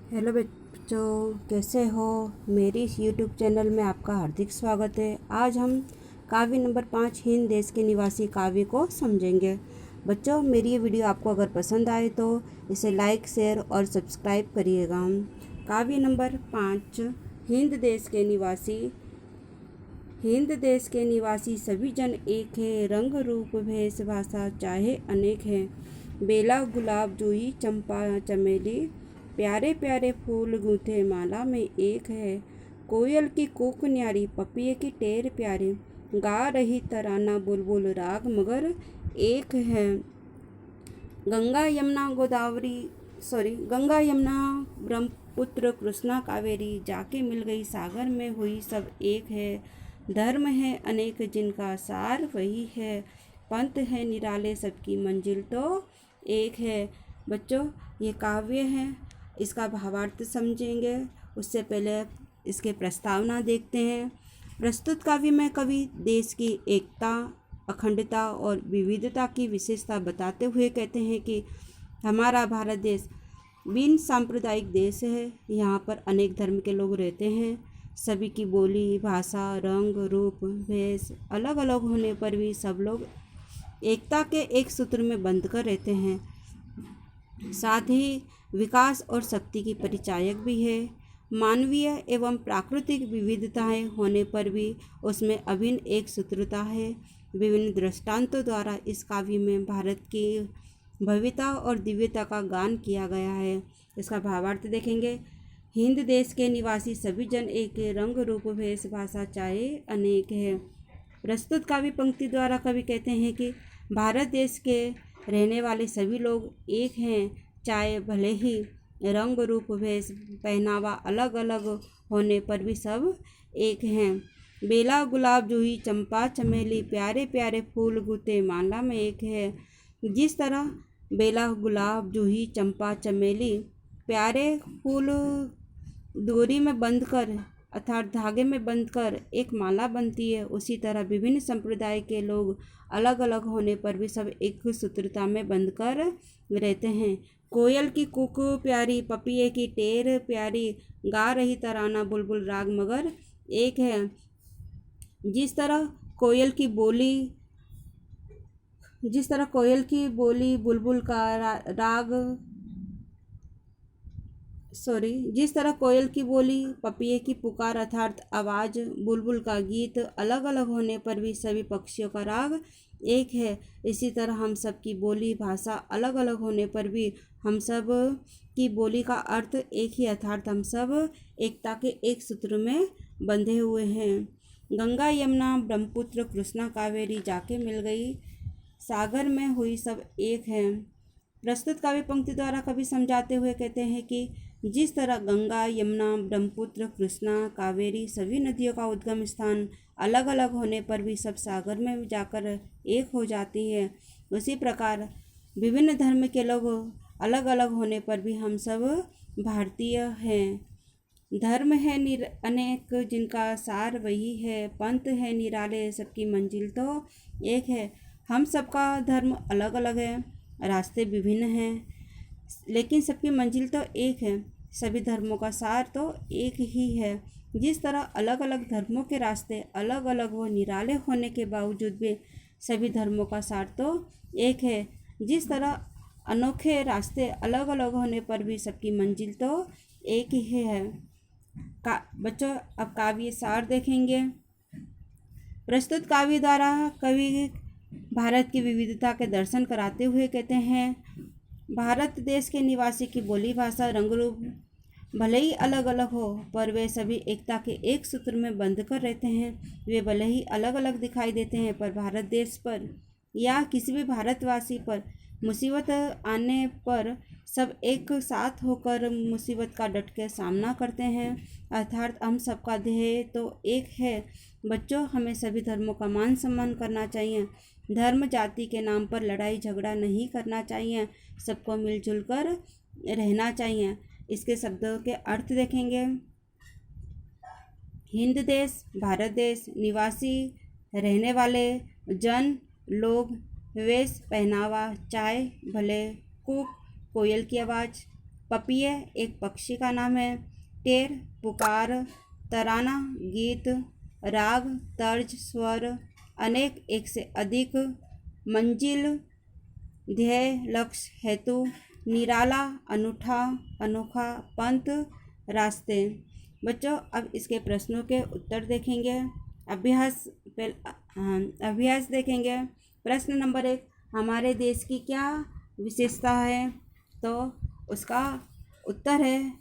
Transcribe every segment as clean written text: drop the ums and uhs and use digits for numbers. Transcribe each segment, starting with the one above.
Hello बच्चों, कैसे हो। मेरी इस यूट्यूब चैनल में आपका हार्दिक स्वागत है। आज हम काव्य नंबर 5 हिंद देश के निवासी काव्य को समझेंगे। बच्चों, मेरी ये वीडियो आपको अगर पसंद आए तो इसे लाइक, शेयर और सब्सक्राइब करिएगा। काव्य नंबर 5 हिंद देश के निवासी। हिंद देश के निवासी सभी जन एक है, रंग रूप भेष भाषा चाहे अनेक है। बेला गुलाब जूही चंपा चमेली, प्यारे प्यारे फूल गूंथे माला में एक है। कोयल की कूक न्यारी, पपिये की टेर प्यारी, गा रही तराना बुलबुल राग मगर एक है। गंगा यमुना ब्रह्मपुत्र कृष्णा कावेरी, जाके मिल गई सागर में हुई सब एक है। धर्म है अनेक जिनका सार वही है, पंथ है निराले सबकी मंजिल तो एक है। बच्चों, ये काव्य है, इसका भावार्थ समझेंगे। उससे पहले इसके प्रस्तावना देखते हैं। प्रस्तुत काव्य में कवि देश की एकता, अखंडता और विविधता की विशेषता बताते हुए कहते हैं कि हमारा भारत देश बिन सांप्रदायिक देश है। यहाँ पर अनेक धर्म के लोग रहते हैं। सभी की बोली, भाषा, रंग, रूप, भेष अलग अलग होने पर भी सब लोग एकता के एक सूत्र में बंध कर रहते हैं। साथ ही विकास और शक्ति की परिचायक भी है। मानवीय एवं प्राकृतिक विविधताएं होने पर भी उसमें अभिन्न एक सूत्रता है। विभिन्न दृष्टांतों द्वारा इस काव्य में भारत की भव्यता और दिव्यता का गान किया गया है। इसका भावार्थ देखेंगे। हिंद देश के निवासी सभी जन एक, रंग रूप भेष भाषा चाहे अनेक है। प्रस्तुत काव्य पंक्ति द्वारा कवि कहते हैं कि भारत देश के रहने वाले सभी लोग एक हैं, चाहे भले ही रंग रूप भेष पहनावा अलग अलग होने पर भी सब एक हैं। बेला गुलाब जूही चंपा चमेली, प्यारे प्यारे फूल गूंथे माला में एक है। जिस तरह बेला गुलाब जूही चंपा चमेली प्यारे फूल डोरी में बंधकर अर्थात धागे में बंधकर एक माला बनती है, उसी तरह विभिन्न संप्रदाय के लोग अलग अलग होने पर भी सब एक सूत्रता में बंधकर रहते हैं। कोयल की कूक प्यारी, पपिये की टेर प्यारी, गा रही तराना बुलबुल राग मगर एक है। जिस तरह कोयल की बोली बुलबुल का जिस तरह कोयल की बोली, पपिये की पुकार अर्थात आवाज़, बुलबुल का गीत अलग अलग होने पर भी सभी पक्षियों का राग एक है, इसी तरह हम सब की बोली, भाषा अलग अलग होने पर भी हम सब की बोली का अर्थ एक ही अर्थात हम सब एकता के एक सूत्र में बंधे हुए हैं। गंगा यमुना ब्रह्मपुत्र कृष्णा कावेरी, जाके मिल गई सागर में हुई सब एक है। प्रस्तुत काव्य पंक्ति द्वारा कवि समझाते हुए कहते हैं कि जिस तरह गंगा यमुना ब्रह्मपुत्र कृष्णा कावेरी सभी नदियों का उद्गम स्थान अलग अलग होने पर भी सब सागर में जाकर एक हो जाती है, उसी प्रकार विभिन्न धर्म के लोग अलग अलग होने पर भी हम सब भारतीय हैं। धर्म है अनेक जिनका सार वही है, पंथ है निराले सबकी मंजिल तो एक है। हम सबका धर्म अलग अलग है, रास्ते विभिन्न हैं, लेकिन सबकी मंजिल तो एक है। सभी धर्मों का सार तो एक ही है। जिस तरह अलग अलग धर्मों के रास्ते अलग अलग हो, निराले होने के बावजूद भी सभी धर्मों का सार तो एक है। जिस तरह अनोखे रास्ते अलग अलग होने पर भी सबकी मंजिल तो एक ही है। बच्चों, अब काव्य सार देखेंगे। प्रस्तुत काव्य द्वारा कवि भारत की विविधता के दर्शन कराते हुए कहते हैं, भारत देश के निवासी की बोली, भाषा, रंग रूप भले ही अलग अलग हो पर वे सभी एकता के एक सूत्र में बंध कर रहते हैं। वे भले ही अलग अलग दिखाई देते हैं पर भारत देश पर या किसी भी भारतवासी पर मुसीबत आने पर सब एक साथ होकर मुसीबत का डट के सामना करते हैं, अर्थात हम सबका ध्येय तो एक है। बच्चों, हमें सभी धर्मों का मान सम्मान करना चाहिए। धर्म जाति के नाम पर लड़ाई झगड़ा नहीं करना चाहिए, सबको मिलजुल कर रहना चाहिए। इसके शब्दों के अर्थ देखेंगे। हिंद देश, भारत देश, निवासी, रहने वाले, जन, लोग, वेश, पहनावा, चाय, भले, कूक, कोयल की आवाज़, पपीहे एक पक्षी का नाम है। टेर पुकार, तराना गीत, राग तर्ज स्वर, अनेक एक से अधिक, मंजिल ध्येय लक्ष्य हेतु, निराला अनूठा अनोखा, पंथ रास्ते। बच्चों अब इसके प्रश्नों के उत्तर देखेंगे। अभ्यास देखेंगे। प्रश्न नंबर 1, हमारे देश की क्या विशेषता है? तो उसका उत्तर है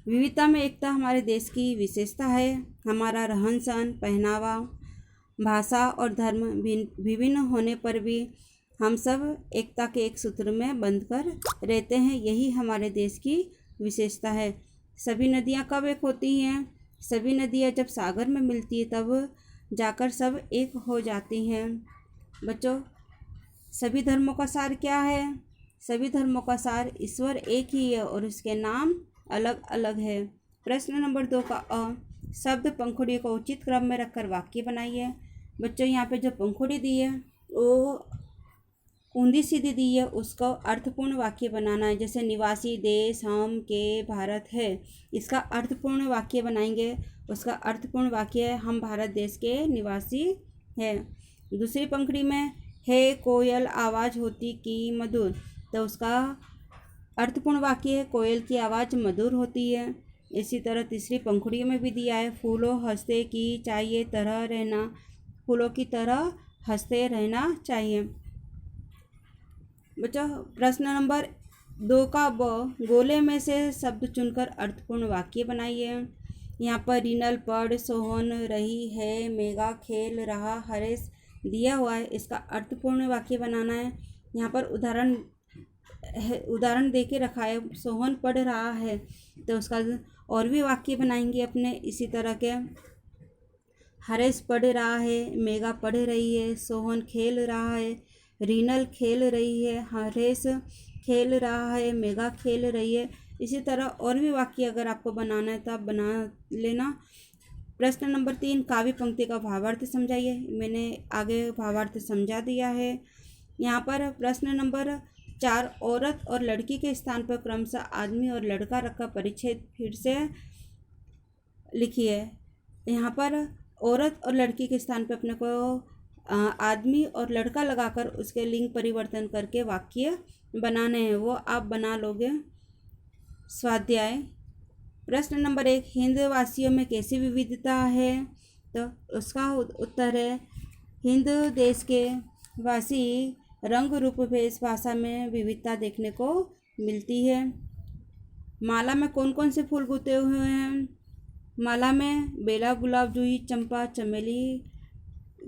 विविधता में एकता हमारे देश की विशेषता है। हमारा रहन सहन, पहनावा, भाषा और धर्म विभिन्न होने पर भी हम सब एकता के एक सूत्र में बंधकर रहते हैं। यही हमारे देश की विशेषता है। सभी नदियाँ कब एक होती हैं? सभी नदियाँ जब सागर में मिलती है तब जाकर सब एक हो जाती हैं। बच्चों सभी धर्मों का सार क्या है? सभी धर्मों का सार ईश्वर एक ही है और उसके नाम अलग अलग है। प्रश्न नंबर 2 का शब्द पंखुड़ी को उचित क्रम में रखकर वाक्य बनाइए। बच्चों यहाँ पे जो पंखुड़ी दी है वो ऊंधी सीधी दी है, उसको अर्थपूर्ण वाक्य बनाना है। जैसे निवासी देश हम के भारत है, इसका अर्थपूर्ण वाक्य बनाएंगे। उसका अर्थपूर्ण वाक्य है हम भारत देश के निवासी है। दूसरी पंक्ति में है कोयल आवाज़ होती की मधुर, तो उसका अर्थपूर्ण वाक्य है कोयल की आवाज़ मधुर होती है। इसी तरह तीसरी पंखुड़ी में भी दिया है फूलों हंसते की चाहिए तरह रहना, फूलों की तरह हंसते रहना चाहिए। बच्चों प्रश्न नंबर 2 का गोले में से शब्द चुनकर अर्थपूर्ण वाक्य बनाइए। यहाँ पर रिनल पढ़, सोहन रही है, मेगा खेल रहा, हरेश दिया हुआ है। इसका अर्थपूर्ण वाक्य बनाना है। यहाँ पर उदाहरण दे के रखा है, सोहन पढ़ रहा है, तो उसका और भी वाक्य बनाएंगे अपने इसी तरह के। हरेश पढ़ रहा है, मेगा पढ़ रही है, सोहन खेल रहा है, रीनल खेल रही है, हरेश खेल रहा है, मेगा खेल रही है। इसी तरह और भी वाक्य अगर आपको बनाना है तो आप बना लेना। प्रश्न नंबर 3, काव्य पंक्ति का भावार्थ समझाइए। मैंने आगे भावार्थ समझा दिया है। यहाँ पर प्रश्न नंबर 4, औरत और लड़की के स्थान पर क्रमशः आदमी और लड़का रखकर परिच्छेद फिर से लिखिए। यहाँ पर औरत और लड़की के स्थान पर अपने को आदमी और लड़का लगाकर उसके लिंग परिवर्तन करके वाक्य बनाने हैं, वो आप बना लोगे। स्वाध्याय। प्रश्न नंबर 1, हिंद वासियों में कैसी विविधता है? तो उसका उत्तर है हिंद देश के वासी रंग रूप भेष भाषा में विविधता देखने को मिलती है। माला में कौन कौन से फूल गुथे हुए हैं? माला में बेला, गुलाब, जूही, चंपा, चमेली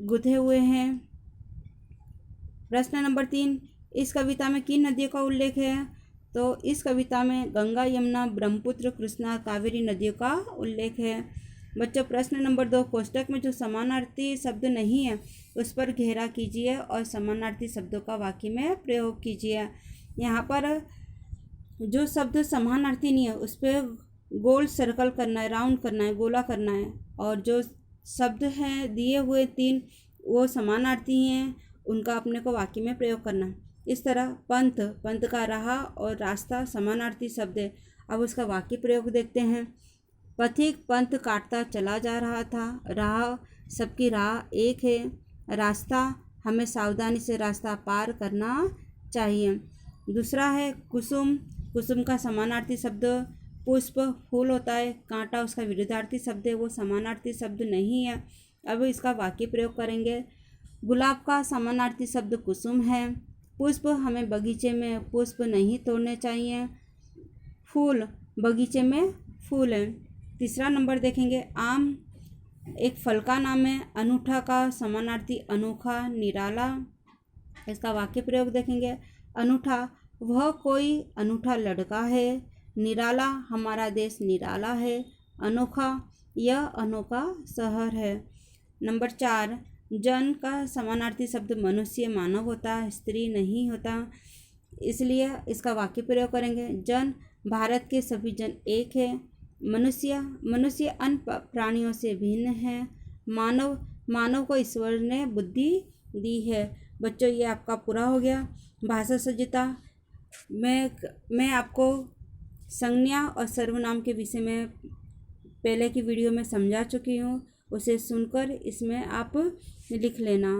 गुथे हुए हैं। प्रश्न नंबर 3, इस कविता में किन नदियों का उल्लेख है? तो इस कविता में गंगा, यमुना, ब्रह्मपुत्र, कृष्णा, कावेरी नदियों का उल्लेख है। बच्चों प्रश्न नंबर 2, कोष्टक में जो समानार्थी शब्द नहीं है उस पर घेरा कीजिए और समानार्थी शब्दों का वाक्य में प्रयोग कीजिए। यहाँ पर जो शब्द समानार्थी नहीं है उस पर गोल सर्कल करना है, राउंड करना है, गोला करना है, और जो शब्द हैं दिए हुए 3 वो समानार्थी हैं, उनका अपने को वाक्य में प्रयोग करना। इस तरह पंथ का राह और रास्ता समानार्थी शब्द है। अब उसका वाक्य प्रयोग देखते हैं। पथिक पंथ काटता चला जा रहा था, राह सबकी राह एक है, रास्ता हमें सावधानी से रास्ता पार करना चाहिए। दूसरा है कुसुम, कुसुम का समानार्थी शब्द पुष्प फूल होता है, कांटा उसका विरुद्धार्थी शब्द है, वो समानार्थी शब्द नहीं है। अब इसका वाक्य प्रयोग करेंगे। गुलाब का समानार्थी शब्द कुसुम है, पुष्प हमें बगीचे में पुष्प नहीं तोड़ने चाहिए, फूल बगीचे में फूल है। तीसरा नंबर देखेंगे, आम एक फल का नाम है, अनूठा का समानार्थी अनोखा, निराला। इसका वाक्य प्रयोग देखेंगे। अनूठा वह कोई अनूठा लड़का है, निराला हमारा देश निराला है, अनोखा यह अनोखा शहर है। नंबर 4, जन का समानार्थी शब्द मनुष्य मानव होता है, स्त्री नहीं होता, इसलिए इसका वाक्य प्रयोग करेंगे। जन भारत के सभी जन एक है, मनुष्य अन्य प्राणियों से भिन्न है, मानव को ईश्वर ने बुद्धि दी है। बच्चों ये आपका पूरा हो गया भाषा सज्जता मैं आपको संज्ञा और सर्वनाम के विषय में पहले की वीडियो में समझा चुकी हूँ, उसे सुनकर इसमें आप लिख लेना।